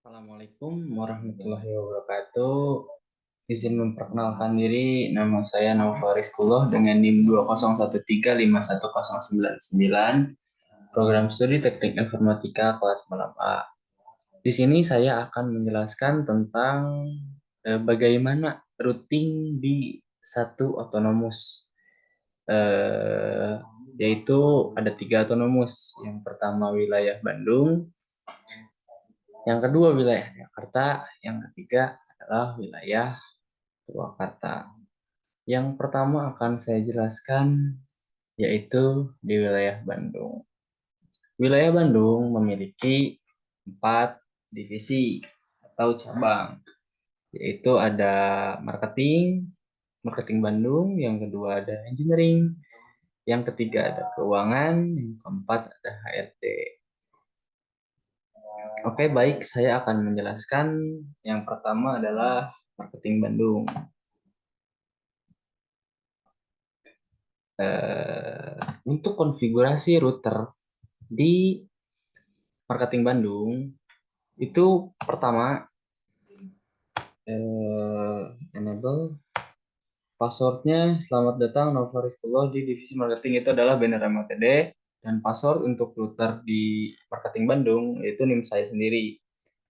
Assalamualaikum warahmatullahi wabarakatuh. Izin memperkenalkan diri, nama saya Nova Rizkullah dengan NIM 201351099, program studi Teknik Informatika kelas malam A. Di sini saya akan menjelaskan tentang bagaimana routing di satu autonomous, eh, yaitu ada 3 autonomous. Yang pertama wilayah Bandung, yang kedua wilayah Jakarta, yang ketiga adalah wilayah Purwakarta. Yang pertama akan saya jelaskan yaitu di wilayah Bandung. Wilayah Bandung memiliki 4 divisi atau cabang, yaitu ada marketing, marketing Bandung, yang kedua ada engineering, yang ketiga ada keuangan, yang keempat ada HRD. Oke, baik, saya akan menjelaskan yang pertama adalah marketing Bandung. Untuk konfigurasi router di marketing Bandung itu pertama enable passwordnya selamat datang Nova Rizkullah di divisi marketing itu adalah banner MOTD, dan password untuk router di marketing Bandung yaitu NIM saya sendiri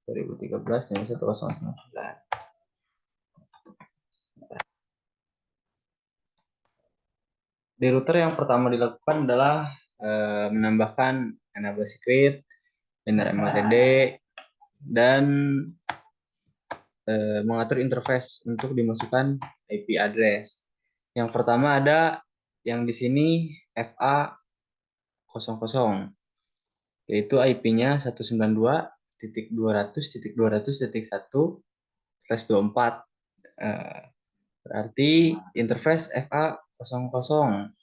2013 dan 1099. Di router yang pertama dilakukan adalah menambahkan enable secret, banner MOTD, dan mengatur interface untuk dimasukkan IP address. Yang pertama ada yang di sini FA00, yaitu IP-nya 192.200.200.1/24. Berarti interface FA00,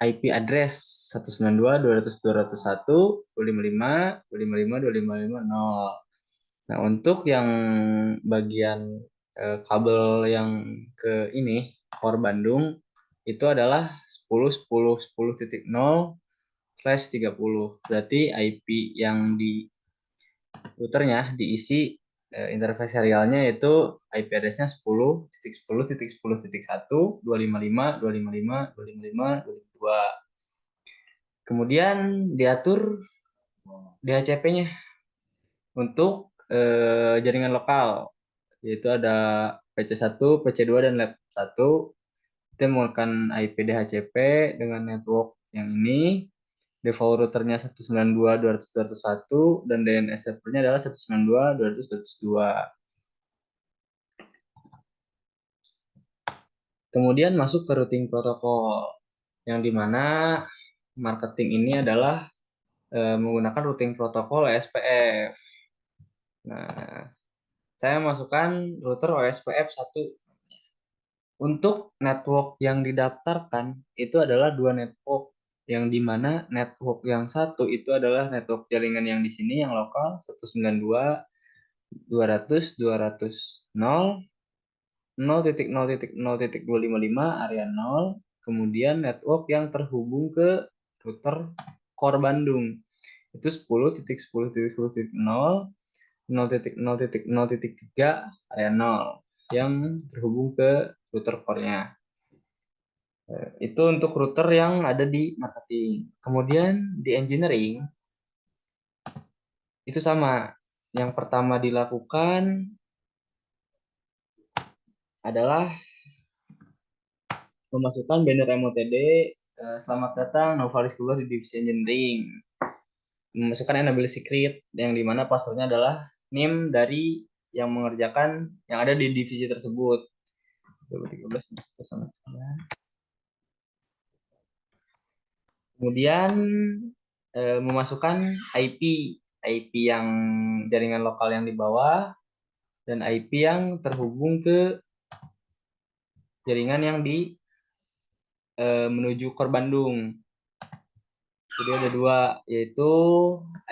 IP address 192.200.201.255.255.255.0. Nah, untuk yang bagian kabel yang ke ini, core Bandung, itu adalah 10.10.10.0/30. Berarti IP yang di routernya diisi interface serialnya yaitu IP address-nya 10.10.10.1.255.255.255.252. Kemudian diatur DHCP-nya untuk jaringan lokal, yaitu ada PC1, PC2, dan Lab1. Kita menggunakan IP DHCP dengan network yang ini. Default routernya 192.200.201 dan DNS servernya adalah 192.200.202. Kemudian masuk ke routing protokol, yang dimana marketing ini adalah menggunakan routing protokol OSPF. Nah, saya masukkan router OSPF 1. Untuk network yang didaftarkan itu adalah 2 network, yang dimana network yang satu itu adalah network jaringan yang di sini yang lokal 192.200.0.0.0.0.255 area 0. Kemudian network yang terhubung ke router core Bandung itu 10.10.10.0.0.0.3 area 0 yang terhubung ke router core-nya. Itu untuk router yang ada di marketing. Kemudian di engineering itu sama. Yang pertama dilakukan adalah memasukkan banner MOTD selamat datang Nova Rizkullah di divisi engineering. Memasukkan enable secret yang dimana passwordnya adalah NIM dari yang mengerjakan yang ada di divisi tersebut. 2013. Kemudian memasukkan IP yang jaringan lokal yang di bawah dan IP yang terhubung ke jaringan yang di menuju core Bandung. Jadi ada 2, yaitu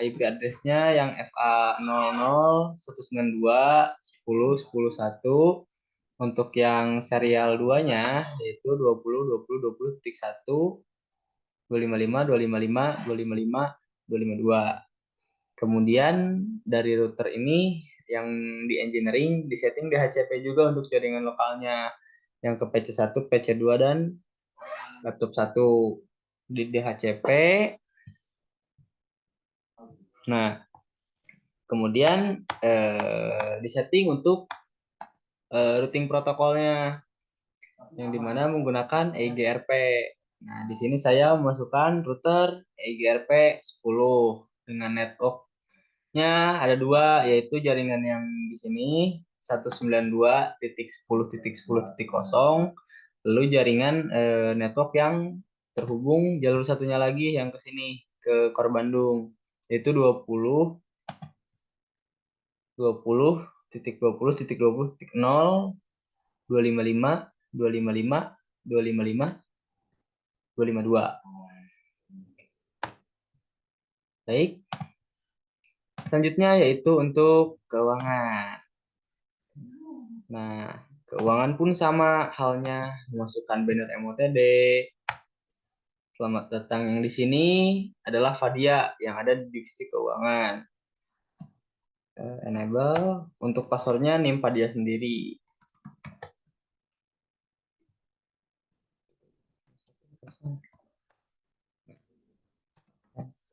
IP address-nya yang FA00 192.10.10.1. Untuk yang serial 2-nya yaitu 20.20.20.1 255 255 255 252. Kemudian dari router ini yang di engineering disetting DHCP juga untuk jaringan lokalnya yang ke PC1, PC2 dan laptop 1 di DHCP. Nah, kemudian disetting untuk routing protokolnya yang dimana menggunakan EIGRP. Nah, di sini saya memasukkan router EIGRP 10 dengan networknya ada dua, yaitu jaringan yang di sini 192.10.10.0, lalu jaringan network yang terhubung jalur satunya lagi yang ke sini ke Core Bandung, yaitu 20.20.20.0, 255, 255, 255, 252. Baik, selanjutnya yaitu untuk keuangan. Nah, keuangan pun sama halnya, memasukkan banner MOTD. Selamat datang yang di sini adalah Fadia yang ada di divisi keuangan. Enable untuk passwordnya name Fadia sendiri.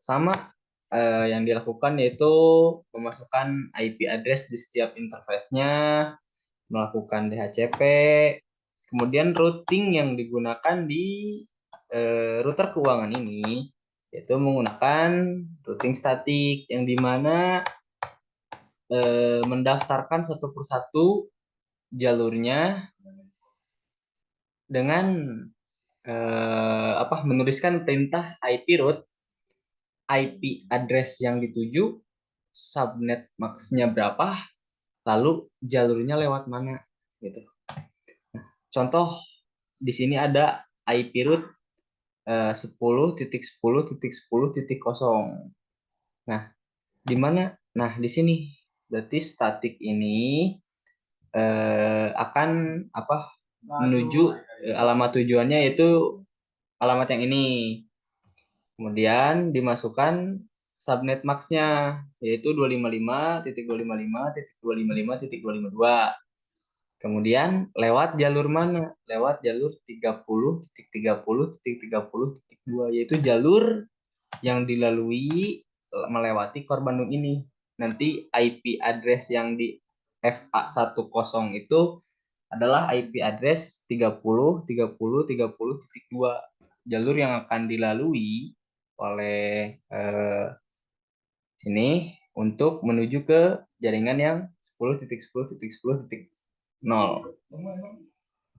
Sama yang dilakukan yaitu memasukkan IP address di setiap interface-nya, melakukan DHCP, kemudian routing yang digunakan di router keuangan ini yaitu menggunakan routing statik yang dimana mendaftarkan satu persatu jalurnya dengan menuliskan perintah IP route, IP address yang dituju, subnet max-nya berapa, lalu jalurnya lewat mana gitu. Nah, contoh di sini ada IP route 10.10.10.0. Nah, di mana? Nah, di sini berarti statik ini akan menuju alamat tujuannya yaitu alamat yang ini. Kemudian dimasukkan subnet max-nya yaitu 255.255.255.252. Kemudian lewat jalur mana? Lewat jalur 30.30.30.2 yaitu jalur yang dilalui melewati Core Bandung ini. Nanti IP address yang di FA10 itu adalah IP address 30.30.30.2, jalur yang akan dilalui oleh sini untuk menuju ke jaringan yang 10.10.10.0.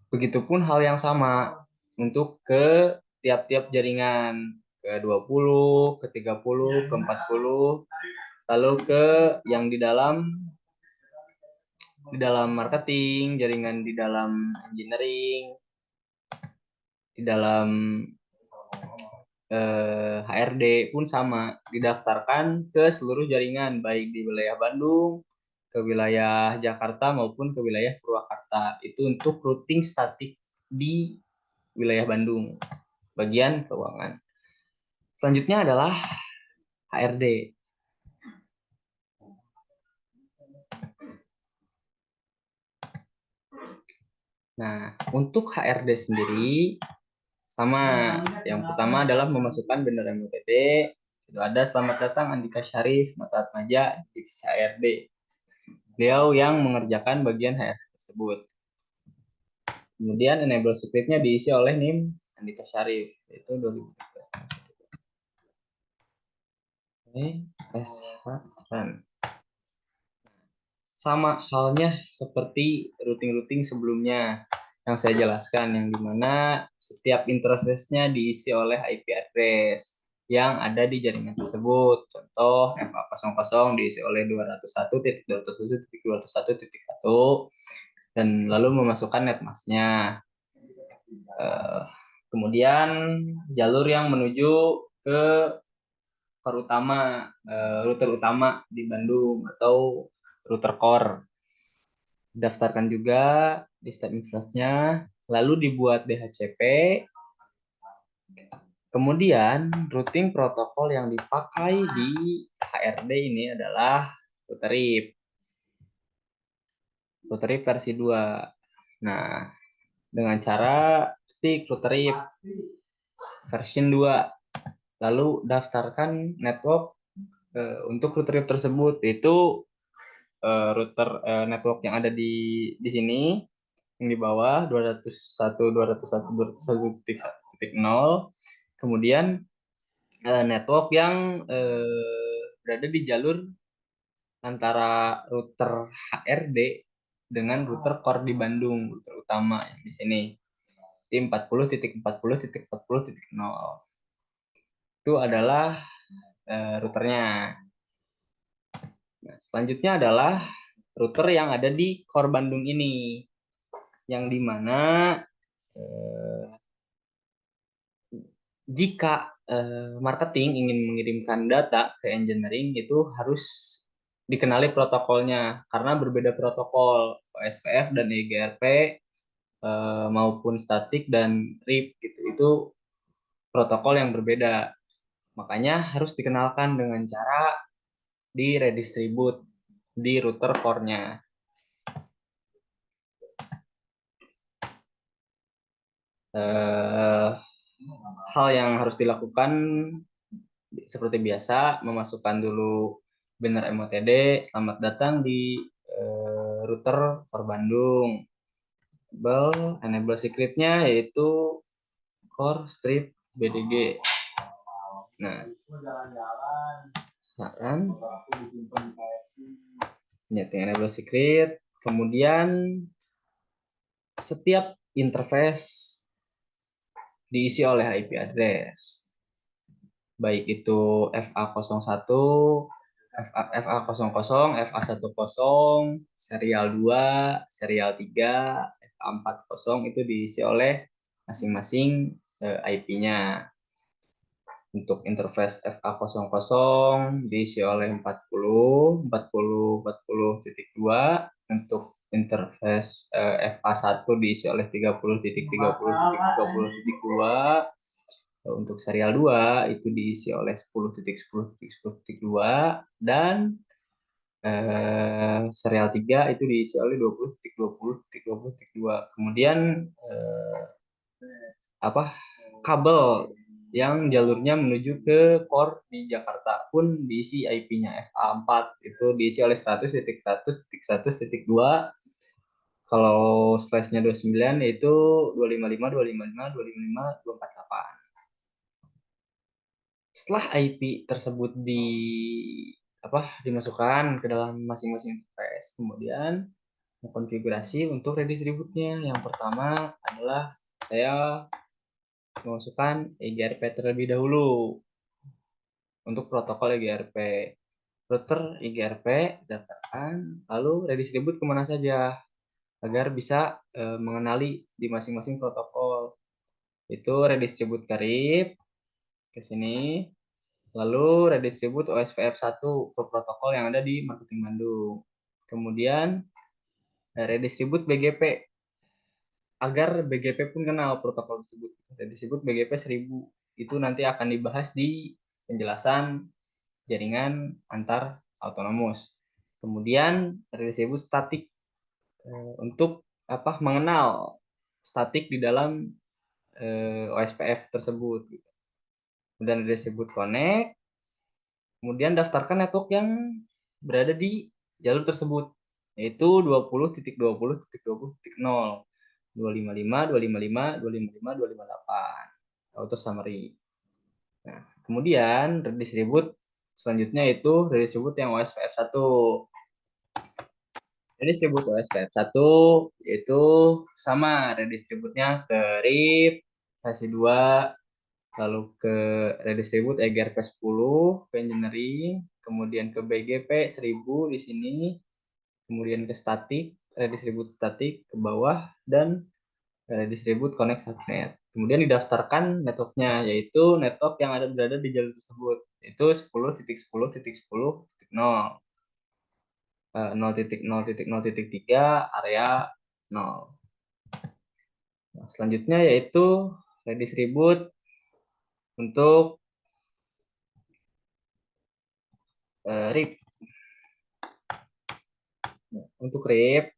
Begitupun hal yang sama untuk ke tiap-tiap jaringan, ke 20, ke 30, ke 40, lalu ke yang di dalam marketing, jaringan di dalam engineering, di dalam HRD pun sama, didaftarkan ke seluruh jaringan baik di wilayah Bandung, ke wilayah Jakarta maupun ke wilayah Purwakarta. Itu untuk routing statik di wilayah Bandung, bagian keuangan. Selanjutnya adalah HRD. Nah, untuk HRD sendiri sama. Yang pertama adalah memasukkan bendera MUTD. Itu ada selamat datang Andika Syarif, Mata Atmaja, divisi HRD. Beliau yang mengerjakan bagian HRD tersebut. Kemudian enable script-nya diisi oleh NIM Andika Syarif, yaitu 2013. SHN. Sama halnya seperti routing-routing sebelumnya yang saya jelaskan, yang dimana setiap interface-nya diisi oleh IP address yang ada di jaringan tersebut. Contoh FA00 diisi oleh 201.201.201.1 dan lalu memasukkan netmask-nya. Kemudian jalur yang menuju ke core utama, router utama di Bandung atau router core. Daftarkan juga di step influence-nya, lalu dibuat DHCP. Kemudian routing protokol yang dipakai di HRD ini adalah router RIP versi 2. Nah, dengan cara ketik router RIP version 2, lalu daftarkan network untuk router RIP tersebut, yaitu router network yang ada di sini, yang di bawah 201.201.201.0, kemudian network yang berada di jalur antara router HRD dengan router core di Bandung, router utama yang di sini di 40.40.40.0. Itu adalah routernya. Nah, selanjutnya adalah router yang ada di core Bandung ini, yang dimana jika marketing ingin mengirimkan data ke engineering itu harus dikenali protokolnya, karena berbeda protokol OSPF dan eGRP maupun statik dan RIP gitu, itu protokol yang berbeda, makanya harus dikenalkan dengan cara di redistribute di router core-nya. Hal yang harus dilakukan seperti biasa, memasukkan dulu banner MOTD, selamat datang di router core Bandung. Enable secret-nya yaitu core strip BDG. Nah, saran setting enable secret, kemudian setiap interface diisi oleh IP address, baik itu FA01, FA00, FA10, serial 2, serial 3, FA40 itu diisi oleh masing-masing IP-nya. Untuk interface FA00 diisi oleh 40.40.40.2. Untuk interface FA1 diisi oleh 30.30.30.2. Untuk serial 2 itu diisi oleh 10.10.10.2, dan serial 3 itu diisi oleh 20.20.20.2. Kemudian kabel yang jalurnya menuju ke core di Jakarta pun diisi IP-nya FA4, itu diisi oleh 100.100.100.2. Kalau slash-nya 29 yaitu 255.255.255.248. Setelah IP tersebut dimasukkan ke dalam masing-masing interface, kemudian mengkonfigurasi untuk redistributnya. Yang pertama adalah saya memasukkan eGRP terlebih dahulu. Untuk protokol eGRP, router eGRP daftarkan, lalu redistribut kemana saja agar bisa mengenali di masing-masing protokol. Itu redistribut ke RIP ke sini, lalu redistribut OSPF1 ke protokol yang ada di marketing Bandung. Kemudian redistribut BGP agar BGP pun kenal protokol tersebut. Redistribut BGP 1000, itu nanti akan dibahas di penjelasan jaringan antar autonomous. Kemudian redistribut statik untuk mengenal statik di dalam OSPF tersebut. Kemudian redistribut connect, kemudian daftarkan network yang berada di jalur tersebut, yaitu 20.20.20.0, 255, 255, 255, 258. Auto summary. Nah, kemudian redistribut selanjutnya itu redistribut yang OSPF1. Redistribut OSPF1 itu sama redistributnya ke RIP versi 2, lalu ke redistribut eGRP 10 ke engineering, kemudian ke BGP 1000 di sini, kemudian ke statik, redistribut statik ke bawah, dan redistribut connect subnet. Kemudian didaftarkan networknya, yaitu network yang berada di jalur tersebut, yaitu 10.10.10.0, 0.0.0.3 area 0. Nah, selanjutnya yaitu redistribut untuk RIP. untuk RIP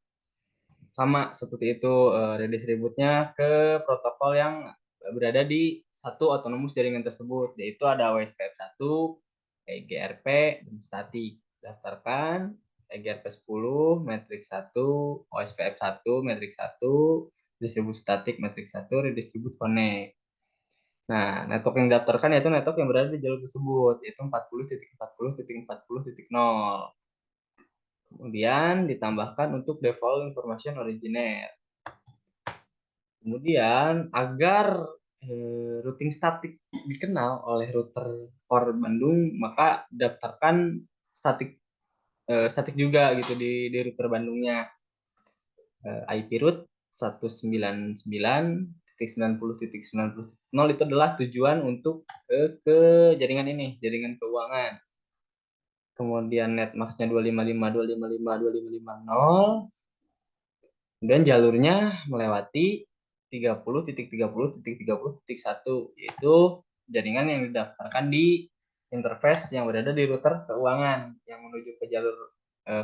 sama seperti itu, redistributnya ke protokol yang berada di satu autonomous jaringan tersebut, yaitu ada OSPF1, EGRP, dan statik. Daftarkan EGRP 10, matriks 1, OSPF1, matriks 1, distribut statik, matriks 1, redistribut connect. Nah, network yang didaftarkan yaitu network yang berada di jalur tersebut, yaitu 40.40.40.0. Kemudian ditambahkan untuk default information originator. Kemudian agar routing statik dikenal oleh router core Bandung, maka daftarkan statik juga gitu di router Bandungnya. IP root 199.90.90.0 itu adalah tujuan untuk ke jaringan ini, jaringan keuangan. Kemudian netmasknya 255.255.255.0. Kemudian jalurnya melewati 30.30.30.1, yaitu jaringan yang didaftarkan di interface yang berada di router keuangan yang menuju ke jalur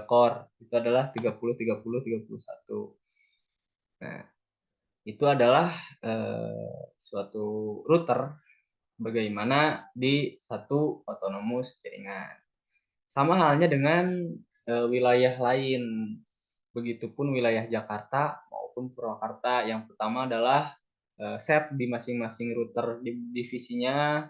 core. Itu adalah 30.30.31. Nah, itu adalah suatu router bagaimana di satu autonomous jaringan. Sama halnya dengan wilayah lain. Begitupun wilayah Jakarta maupun Purwakarta. Yang pertama adalah set di masing-masing router di divisinya,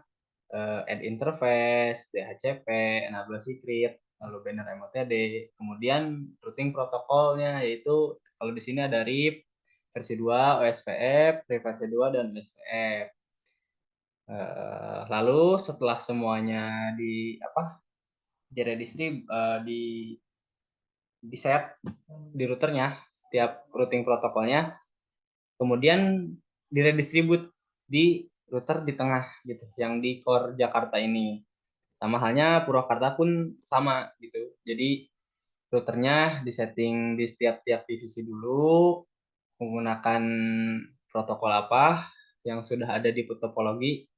add interface, DHCP, enable secret, lalu banner MOTD. Kemudian routing protokolnya yaitu kalau di sini ada RIP versi 2, OSPF, RIP versi 2 dan OSPF. Lalu setelah semuanya di set di routernya, setiap routing protokolnya, kemudian diredistribut di router di tengah gitu, yang di core Jakarta ini. Sama halnya Purwakarta pun sama gitu. Jadi routernya disetting di setiap divisi dulu menggunakan protokol apa yang sudah ada di topologi.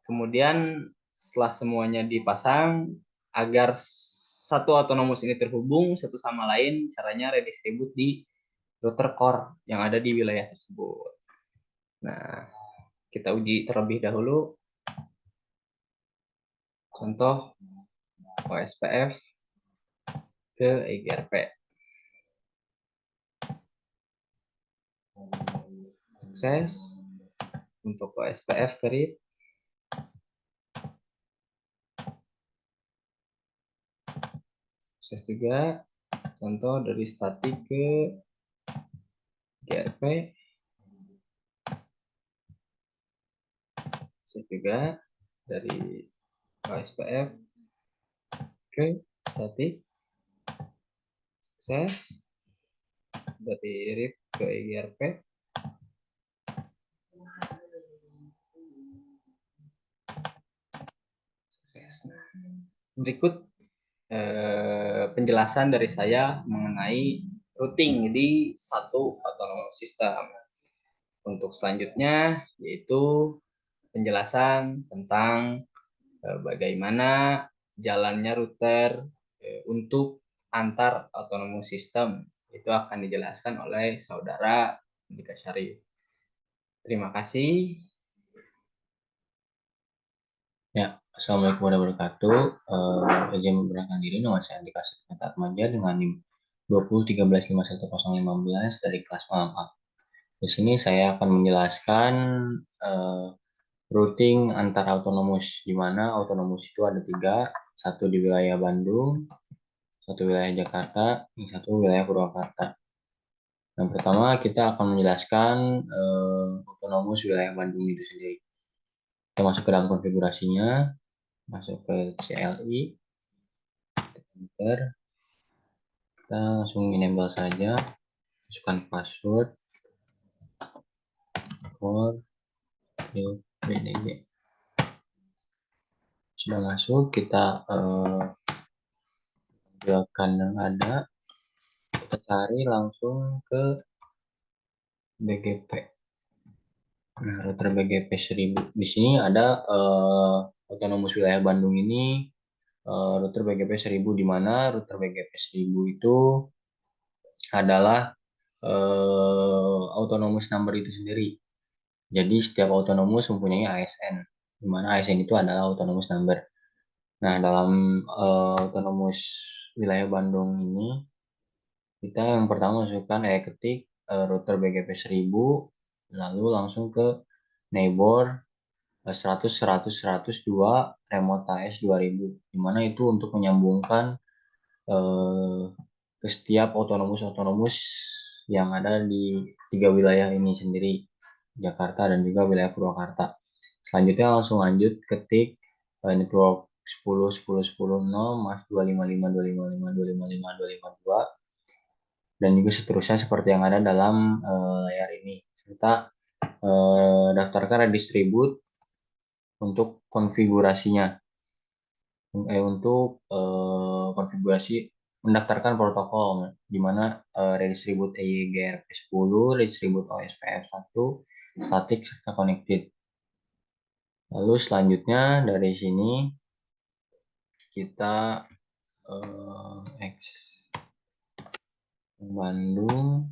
Kemudian setelah semuanya dipasang, agar satu autonomous ini terhubung satu sama lain, caranya redistribut di router core yang ada di wilayah tersebut. Nah, kita uji terlebih dahulu. Contoh OSPF ke EGRP. Sukses untuk OSPF ke RIP. Sukses juga. Contoh dari statik ke EGRP. Sukses juga dari OSPF ke statik. Sukses dari RIP ke EGRP. Sukses. Nah, berikut penjelasan dari saya mengenai routing di satu autonomous system. Untuk selanjutnya yaitu penjelasan tentang bagaimana jalannya router untuk antar autonomous system. Itu akan dijelaskan oleh saudara Andika Syarif. Terima kasih. Ya, Assalamualaikum warahmatullahi wabarakatuh. Izin memperkenalkan diri, nama saya Andika Syarif Atmaja dengan NIM 2013510515 dari kelas 4. Di sini saya akan menjelaskan routing antar autonomous, di mana autonomous itu ada 3, satu di wilayah Bandung, satu wilayah Jakarta, yang satu wilayah Purwakarta. Yang pertama kita akan menjelaskan autonomous wilayah Bandung itu sendiri. Kita masuk ke dalam konfigurasinya, masuk ke CLI, enter, kita langsung enable saja, masukkan password, core, BDG. Sudah masuk, kita tampilkan yang ada, kita cari langsung ke BGP. Nah, router BGP 1000. Di sini ada autonomous wilayah Bandung ini router BGP 1000, di mana router BGP 1000 itu adalah autonomous number itu sendiri. Jadi setiap autonomous mempunyai ASN, di mana ASN itu adalah autonomous number. Nah, dalam autonomous wilayah Bandung ini, kita yang pertama masukkan ketik router BGP 1000, lalu langsung ke neighbor 100, 100, 102, remote AS 2000, di mana itu untuk menyambungkan eh, ke setiap autonomous yang ada di tiga wilayah ini sendiri, Jakarta dan juga wilayah Purwakarta. Selanjutnya langsung lanjut ketik network 10 10 10 0 mas 255 255 255 252 dan juga seterusnya seperti yang ada dalam layar ini. Serta daftarkan redistribute untuk konfigurasinya. Untuk konfigurasi mendaftarkan protokol di mana redistribute EIGRP 10, redistribute OSPF 1, static serta connected. Lalu selanjutnya dari sini kita X Bandung,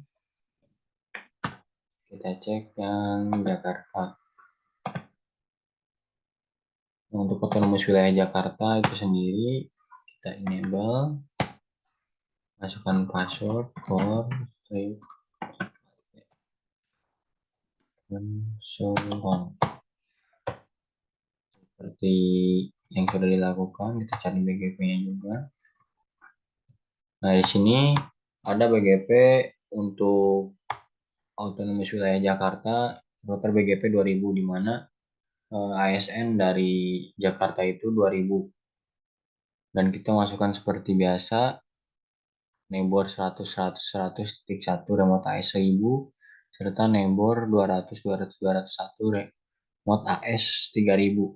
kita cek yang Jakarta. Untuk otonomus wilayah Jakarta itu sendiri kita enable, masukkan password, core, strip, dan so on. Seperti yang sudah dilakukan, kita cari BGP-nya juga. Nah, di sini ada BGP untuk otonomus wilayah Jakarta, router BGP 2000, di mana ASN dari Jakarta itu 2000. Dan kita masukkan seperti biasa, neighbor 100, 100, 100, titik 1, remote AS 1000, serta neighbor 200, 200, 201, remote AS 3000.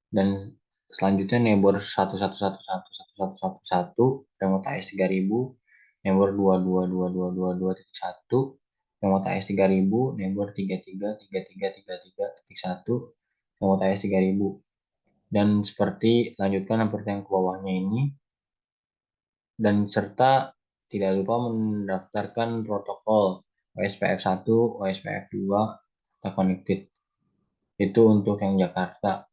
Dan selanjutnya neighbor 111111111 remote AS 3000, neighbor 222222.1 remote AS 3000, neighbor 333333.1 remote AS 3000. Dan seperti lanjutkan seperti yang ke bawahnya ini, dan serta tidak lupa mendaftarkan protokol OSPF 1, OSPF 2, atau connected. Itu untuk yang Jakarta.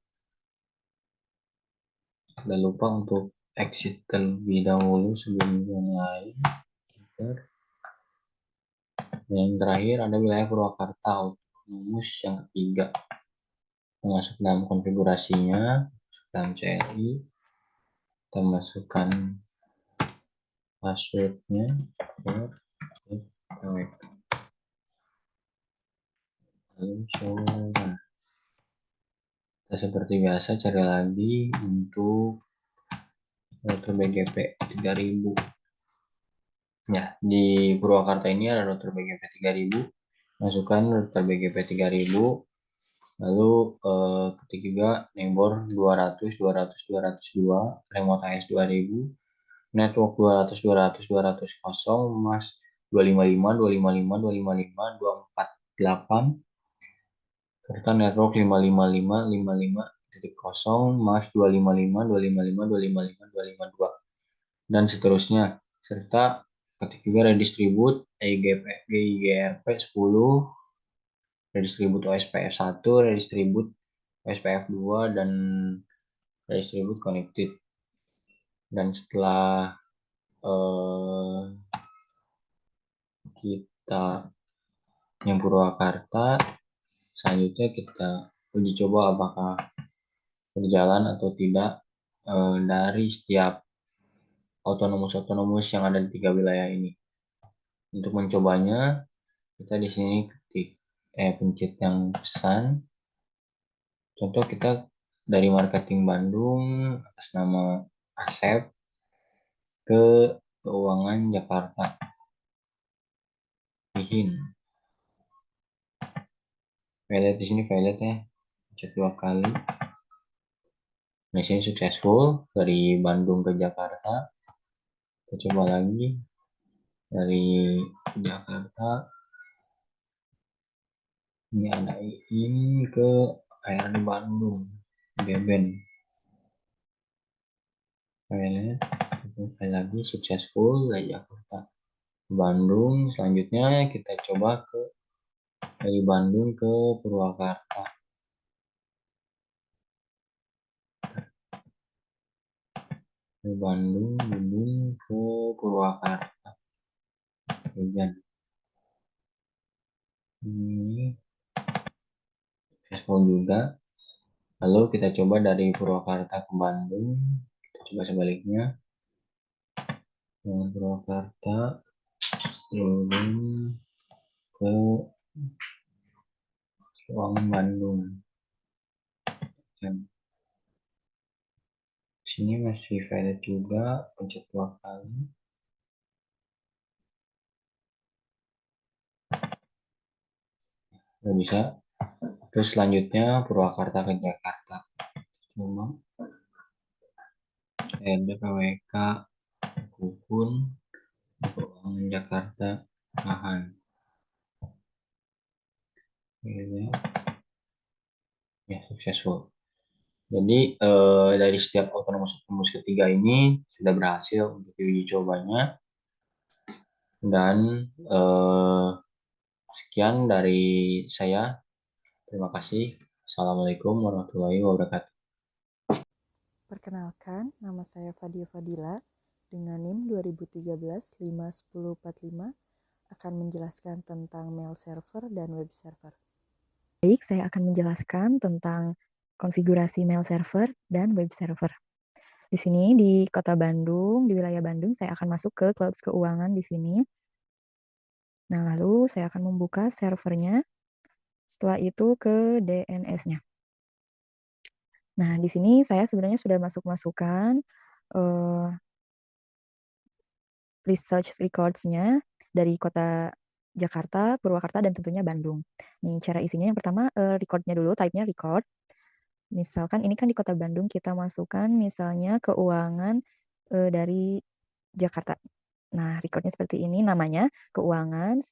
Tidak lupa untuk exit terlebih dahulu sebelum yang lain. Dan yang terakhir ada wilayah Purwakarta, autonomous yang ketiga. Masuk dalam konfigurasinya, masuk dalam CLI, kita masukkan passwordnya, lalu kita seperti biasa cari lagi untuk router BGP 3000. Ya, di Purwakarta ini ada router BGP 3000. Masukkan router BGP 3000. Lalu ketik juga neighbor 200, 200, 202, remote AS 2000, network 200, 200, 200, 0, mas 255, 255, 255, 248, serta network 555, 55.0, mas 255, 255, 255, 252, dan seterusnya. Serta ketik juga redistribute EIGRP 10, redistribute OSPF 1, redistribute OSPF 2, dan redistribute connected. Dan setelah kita yang Purwakarta, selanjutnya kita uji coba apakah berjalan atau tidak dari setiap autonomous yang ada di tiga wilayah ini. Untuk mencobanya, kita di sini ketik pencet yang pesan. Contoh kita dari marketing Bandung atas nama Asep ke keuangan Jakarta. Izin. Valid di sini valid ya. Cek 2 kali. Di sini successful dari Bandung ke Jakarta. Kita coba lagi dari Jakarta. Ini ada ini ke ARD Bandung, Beben. Valid. Sekali lagi successful dari Jakarta. Bandung. Selanjutnya kita coba dari Bandung ke Purwakarta. Dari Bandung ke Purwakarta. Hujan. Ini successful juga. Lalu kita coba dari Purwakarta ke Bandung. Kita coba sebaliknya. Dari Purwakarta turun ke Ruangan Bandung. Dan sini masih valid juga, pencet 2 kali. Nggak bisa. Terus selanjutnya Purwakarta ke Jakarta. Coba ada KWK Kukun Ruangan Jakarta tahan. Ya, successful. Jadi dari setiap autonomous ketiga ini sudah berhasil untuk diuji cobanya, dan sekian dari saya. Terima kasih. Assalamualaikum warahmatullahi wabarakatuh. Perkenalkan, nama saya Fadia Fadila dengan NIM 2013-51045 akan menjelaskan tentang mail server dan web server. Baik, saya akan menjelaskan tentang konfigurasi mail server dan web server. Di sini di Kota Bandung, di wilayah Bandung, saya akan masuk ke Clouds Keuangan di sini. Nah, lalu saya akan membuka servernya. Setelah itu ke DNS-nya. Nah, di sini saya sebenarnya sudah masuk-masukkan research records-nya dari Kota Jakarta, Purwakarta, dan tentunya Bandung. Nih, cara isinya yang pertama, record-nya dulu, type-nya record. Misalkan ini kan di Kota Bandung, kita masukkan misalnya keuangan dari Jakarta. Nah, record-nya seperti ini, namanya keuangan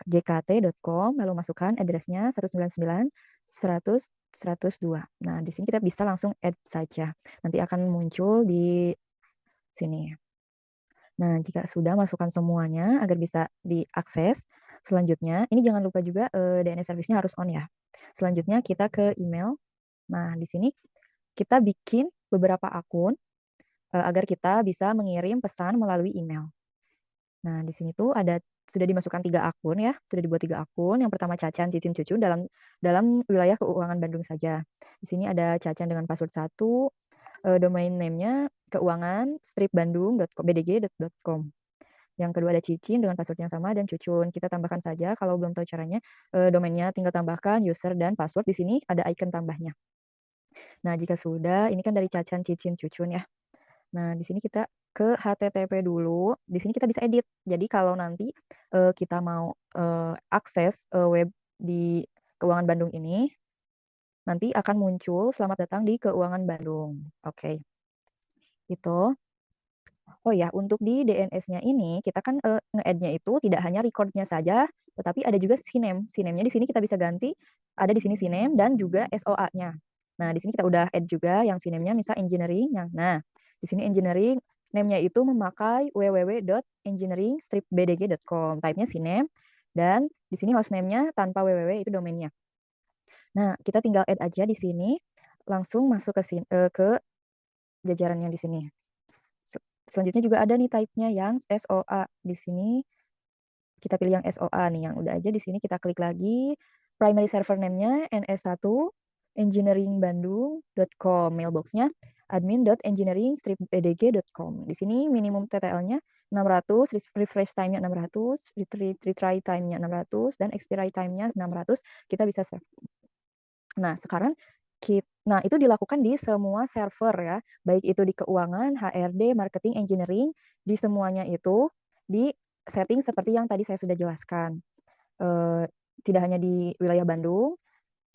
jkt.com, lalu masukkan address-nya 199.100.102. Nah, di sini kita bisa langsung add saja. Nanti akan muncul di sini. Nah, jika sudah masukkan semuanya agar bisa diakses, selanjutnya ini jangan lupa juga DNS service-nya harus on ya. Selanjutnya kita ke email. Nah, di sini kita bikin beberapa akun agar kita bisa mengirim pesan melalui email. Nah, di sini tuh sudah dimasukkan 3 akun ya, sudah dibuat 3 akun. Yang pertama Cacan Cicin Cucu dalam wilayah keuangan Bandung saja. Di sini ada Cacan dengan password 1, domain name-nya keuangan stripbandung.bdg.com. Yang kedua ada Cicin dengan password yang sama dan Cucun. Kita tambahkan saja kalau belum tahu caranya, domainnya tinggal tambahkan user dan password. Di sini ada icon tambahnya. Nah, jika sudah, ini kan dari Cacan Cicin Cucun ya. Nah, di sini kita ke HTTP dulu. Di sini kita bisa edit. Jadi kalau nanti kita mau akses web di Keuangan Bandung ini, nanti akan muncul selamat datang di Keuangan Bandung. Oke. Itu. Oh ya, untuk di DNS-nya ini kita kan nge-add-nya itu tidak hanya record-nya saja, tetapi ada juga siname. Siname-nya di sini kita bisa ganti, ada di sini siname dan juga SOA-nya. Nah, di sini kita udah add juga yang siname-nya misal engineering. Nah, di sini engineering name-nya itu memakai www.engineering-bdg.com. Type-nya siname dan di sini hostname-nya tanpa www itu domainnya. Nah, kita tinggal add aja di sini, langsung masuk ke jajarannya di sini. Selanjutnya juga ada nih type-nya yang SOA. Di sini kita pilih yang SOA nih, yang udah aja di sini kita klik lagi. Primary server name-nya NS1 engineeringbandung.com. Mailbox-nya admin.engineering-bdg.com. Di sini minimum TTL-nya 600, refresh time-nya 600, retry time-nya 600, dan expiry time-nya 600. Kita bisa save. Nah, sekarang nah itu dilakukan di semua server ya, baik itu di keuangan, HRD, marketing, engineering, di semuanya itu di setting seperti yang tadi saya sudah jelaskan. Tidak hanya di wilayah Bandung,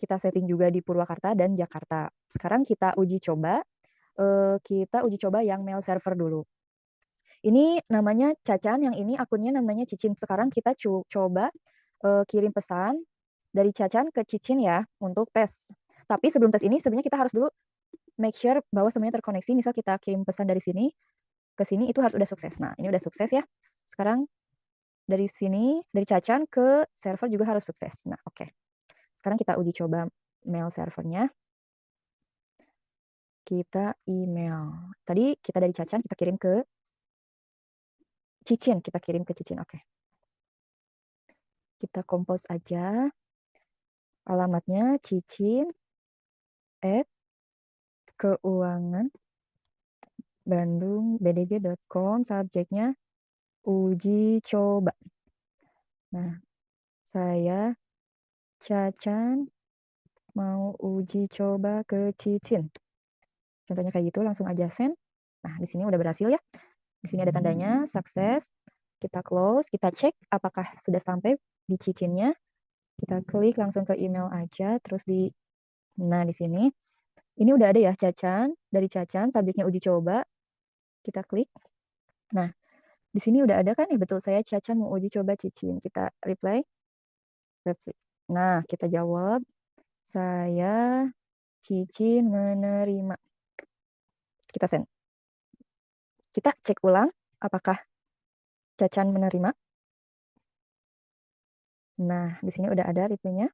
kita setting juga di Purwakarta dan Jakarta. Sekarang kita uji coba yang mail server dulu. Ini namanya Cacan, yang ini akunnya namanya Cicin. Sekarang kita coba kirim pesan dari Cacan ke Cicin ya untuk tes. Tapi sebelum tes ini sebenarnya kita harus dulu make sure bahwa semuanya terkoneksi. Misal kita kirim pesan dari sini ke sini itu harus udah sukses. Nah, ini udah sukses ya. Sekarang dari sini, dari Cacan ke server juga harus sukses. Nah, oke. Sekarang kita uji coba mail servernya. Kita email. Tadi kita dari Cacan, kita kirim ke Cicin. Kita kirim ke Cicin, oke. Kita compose aja. Alamatnya Cicin @keuangan Bandung bdg.com, subjeknya uji coba. Nah, saya Cacan mau uji coba ke Cicin. Contohnya kayak gitu, langsung aja send. Nah, di sini udah berhasil ya. Di sini ada tandanya sukses. Kita close, kita cek apakah sudah sampai di Cicinnya. Kita klik langsung ke email aja, terus nah di sini ini udah ada ya Cacan, dari Cacan, subjeknya uji coba. Kita klik. Nah, di sini udah ada kan nih, betul saya Cacan mau uji coba Cicin. Kita reply. Nah, kita jawab, saya Cicin menerima. Kita send. Kita cek ulang apakah Cacan menerima. Nah, di sini udah ada reply-nya.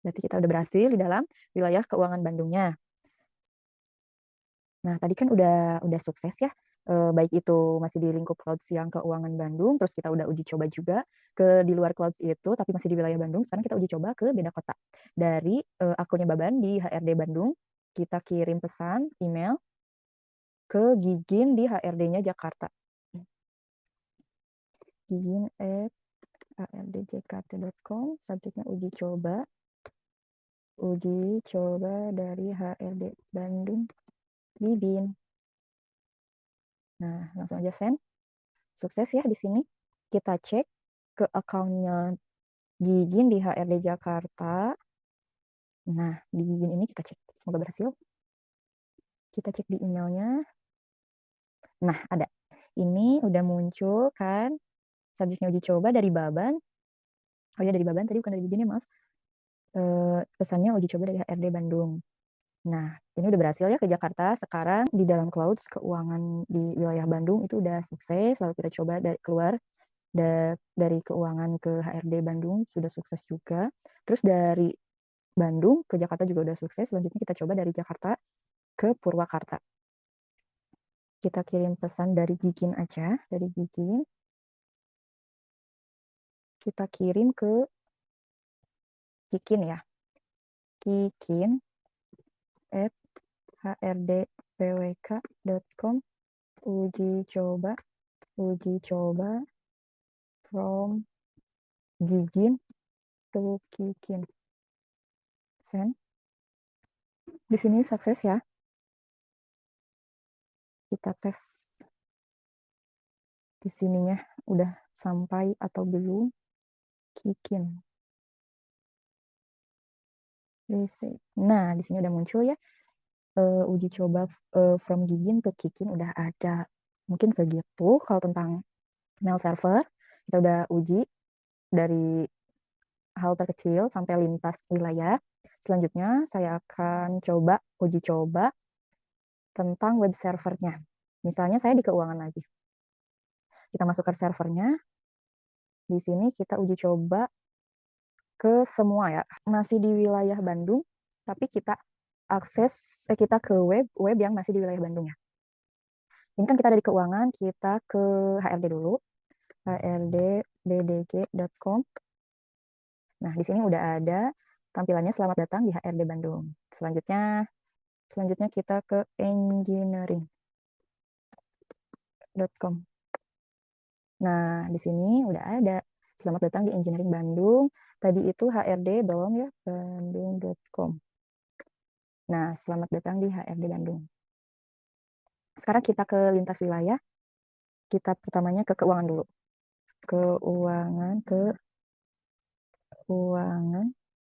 Berarti kita udah berhasil di dalam wilayah keuangan Bandungnya. Nah, tadi kan udah sukses ya. Baik itu masih di lingkup Clouds yang keuangan Bandung, terus kita udah uji coba juga ke di luar Clouds itu, tapi masih di wilayah Bandung. Sekarang kita uji coba ke beda kota. Dari akunnya Baban di HRD Bandung, kita kirim pesan email ke Gigin di HRD-nya Jakarta. gigin@hrdjkt.com, subjeknya uji coba. Uji coba dari HRD Bandung, Bibin. Nah, langsung aja send. Sukses ya di sini. Kita cek ke akunnya Gigin di HRD Jakarta. Nah, di Gigin ini kita cek. Semoga berhasil. Kita cek di emailnya. Nah, ada. Ini udah muncul kan. Subjeknya uji coba dari Baban. Oh ya, dari Baban. Tadi bukan dari Gigin ya, maaf. Pesannya uji coba dari HRD Bandung. Nah, ini udah berhasil ya ke Jakarta. Sekarang di dalam Clouds keuangan di wilayah Bandung itu udah sukses. Lalu kita coba keluar dari keuangan ke HRD Bandung sudah sukses juga. Terus dari Bandung ke Jakarta juga udah sukses. Selanjutnya kita coba dari Jakarta ke Purwakarta. Kita kirim pesan dari Gigin aja, dari Gigin. Kita kirim ke Kikin ya. Kikin @hrdpwk.com, uji coba from Gigin to Kikin. Send. Di sini sukses ya. Kita tes di sininya udah sampai atau belum. Kikin. Nah, di sini udah muncul ya. Uji coba from Gigin ke Kikin udah ada. Mungkin segitu kalau tentang mail server. Kita udah uji dari hal terkecil sampai lintas wilayah. Selanjutnya saya akan coba uji coba tentang web servernya. Misalnya saya di keuangan lagi. Kita masuk ke servernya. Di sini kita uji coba ke semua ya. Masih di wilayah Bandung, tapi kita kita ke web yang masih di wilayah Bandung ya. Ini kan kita dari keuangan, kita ke HRD dulu. hrdbdg.com. Nah, di sini udah ada tampilannya selamat datang di HRD Bandung. Selanjutnya kita ke engineering.com. Nah, di sini udah ada selamat datang di Engineering Bandung. Tadi itu HRD belum ya, bandung.com. Nah, selamat datang di HRD Bandung. Sekarang kita ke lintas wilayah. Kita pertamanya ke keuangan dulu. Keuangan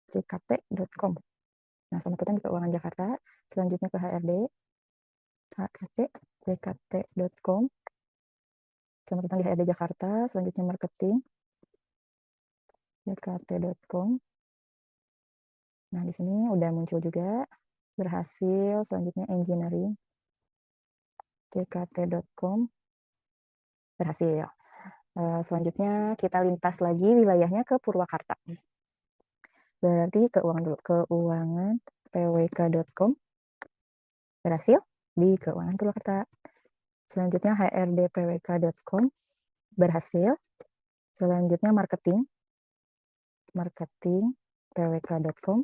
jkt.com. Nah, selamat datang di keuangan Jakarta. Selanjutnya ke HRD jkt.com. Selamat datang di HRD Jakarta. Selanjutnya marketing jkt.com. Nah, di sini udah muncul juga berhasil. Selanjutnya engineering jkt.com. Berhasil. Selanjutnya kita lintas lagi wilayahnya ke Purwakarta. Berarti keuangan dulu, keuangan pwk.com berhasil di keuangan Purwakarta. Selanjutnya hrdpwk.com berhasil. Selanjutnya marketing pwk.com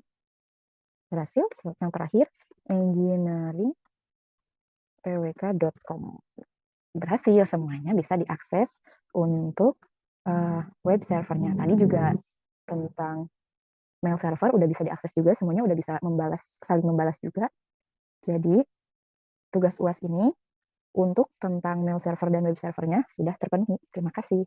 berhasil. Yang terakhir engineering pwk.com berhasil. Semuanya bisa diakses untuk web servernya. Tadi juga tentang mail server udah bisa diakses juga, semuanya udah bisa saling membalas juga. Jadi tugas UAS ini untuk tentang mail server dan web servernya sudah terpenuhi. Terima kasih.